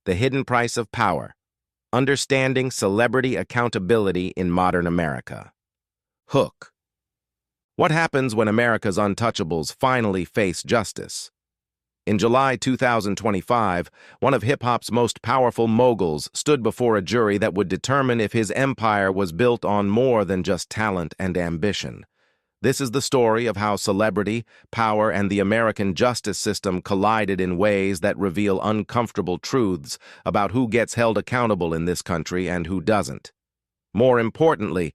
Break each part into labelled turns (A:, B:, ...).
A: The Hidden Price of Power: Understanding Celebrity Accountability in Modern America. Hook. What happens when America's untouchables finally face justice? In July 2025, one of hip-hop's most powerful moguls stood before a jury that would determine if his empire was built on more than just talent and ambition. This is the story of how celebrity, power, and the American justice system collided in ways that reveal uncomfortable truths about who gets held accountable in this country and who doesn't. More importantly,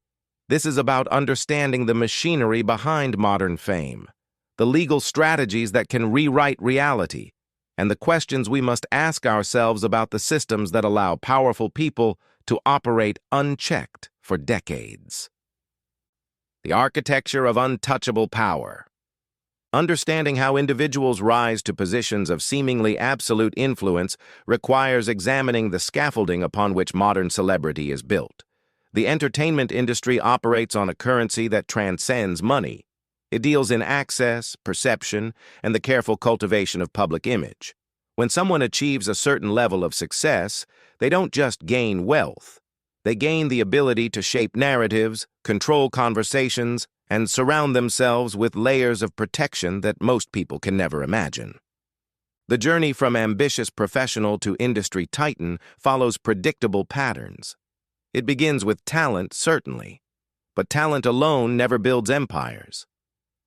A: this is about understanding the machinery behind modern fame, the legal strategies that can rewrite reality, and the questions we must ask ourselves about the systems that allow powerful people to operate unchecked for decades. The architecture of untouchable power. Understanding how individuals rise to positions of seemingly absolute influence requires examining the scaffolding upon which modern celebrity is built. The entertainment industry operates on a currency that transcends money. It deals in access, perception, and the careful cultivation of public image. When someone achieves a certain level of success, they don't just gain wealth. They gain the ability to shape narratives, control conversations, and surround themselves with layers of protection that most people can never imagine. The journey from ambitious professional to industry titan follows predictable patterns. It begins with talent, certainly, but talent alone never builds empires.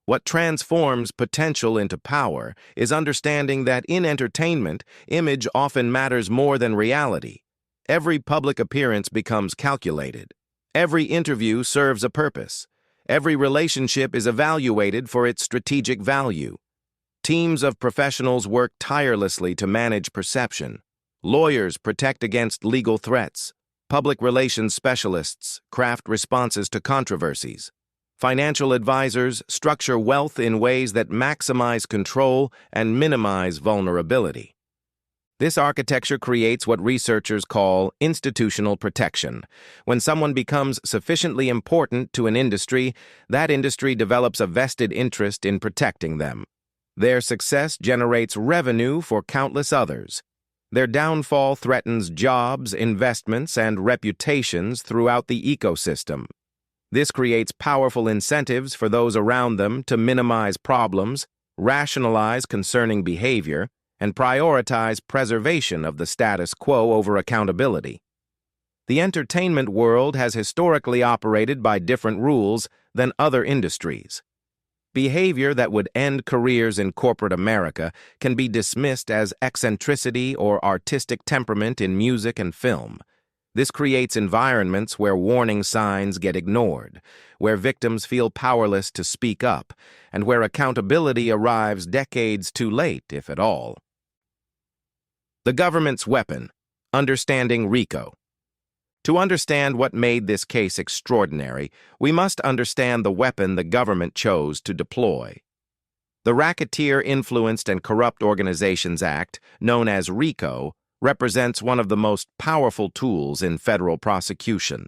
A: What transforms potential into power is understanding that in entertainment, image often matters more than reality. Every public appearance becomes calculated. Every interview serves a purpose. Every relationship is evaluated for its strategic value. Teams of professionals work tirelessly to manage perception. Lawyers protect against legal threats. Public relations specialists craft responses to controversies. Financial advisors structure wealth in ways that maximize control and minimize vulnerability. This architecture creates what researchers call institutional protection. When someone becomes sufficiently important to an industry, that industry develops a vested interest in protecting them. Their success generates revenue for countless others. Their downfall threatens jobs, investments, and reputations throughout the ecosystem. This creates powerful incentives for those around them to minimize problems, rationalize concerning behavior, and prioritize preservation of the status quo over accountability. The entertainment world has historically operated by different rules than other industries. Behavior that would end careers in corporate America can be dismissed as eccentricity or artistic temperament in music and film. This creates environments where warning signs get ignored, where victims feel powerless to speak up, and where accountability arrives decades too late, if at all. The government's weapon: understanding RICO. To understand what made this case extraordinary, we must understand the weapon the government chose to deploy. The Racketeer-Influenced and Corrupt Organizations Act, known as RICO, represents one of the most powerful tools in federal prosecution.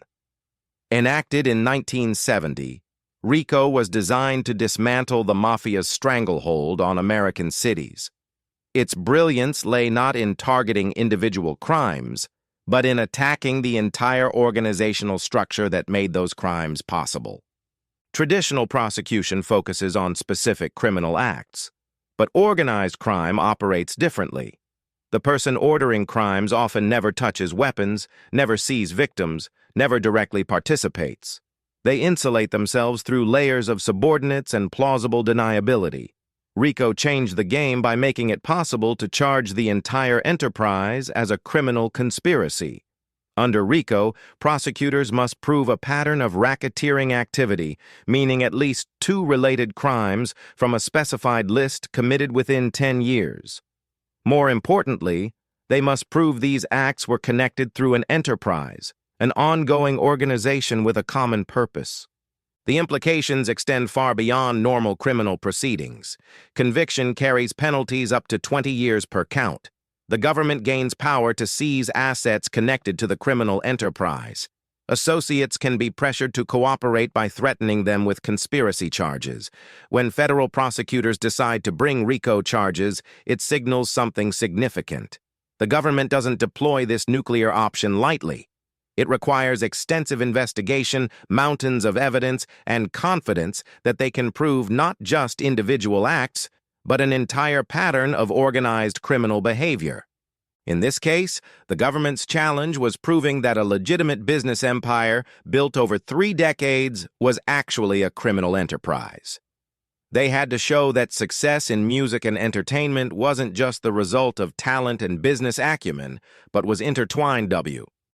A: Enacted in 1970, RICO was designed to dismantle the mafia's stranglehold on American cities. Its brilliance lay not in targeting individual crimes, but in attacking the entire organizational structure that made those crimes possible. Traditional prosecution focuses on specific criminal acts, but organized crime operates differently. The person ordering crimes often never touches weapons, never sees victims, never directly participates. They insulate themselves through layers of subordinates and plausible deniability. RICO changed the game by making it possible to charge the entire enterprise as a criminal conspiracy. Under RICO, prosecutors must prove a pattern of racketeering activity, meaning at least 2 related crimes from a specified list committed within 10 years. More importantly, they must prove these acts were connected through an enterprise, an ongoing organization with a common purpose. The implications extend far beyond normal criminal proceedings. Conviction carries penalties up to 20 years per count. The government gains power to seize assets connected to the criminal enterprise. Associates can be pressured to cooperate by threatening them with conspiracy charges. When federal prosecutors decide to bring RICO charges, it signals something significant. The government doesn't deploy this nuclear option lightly. It requires extensive investigation, mountains of evidence, and confidence that they can prove not just individual acts, but an entire pattern of organized criminal behavior. In this case, the government's challenge was proving that a legitimate business empire built over 3 decades was actually a criminal enterprise. They had to show that success in music and entertainment wasn't just the result of talent and business acumen, but was intertwined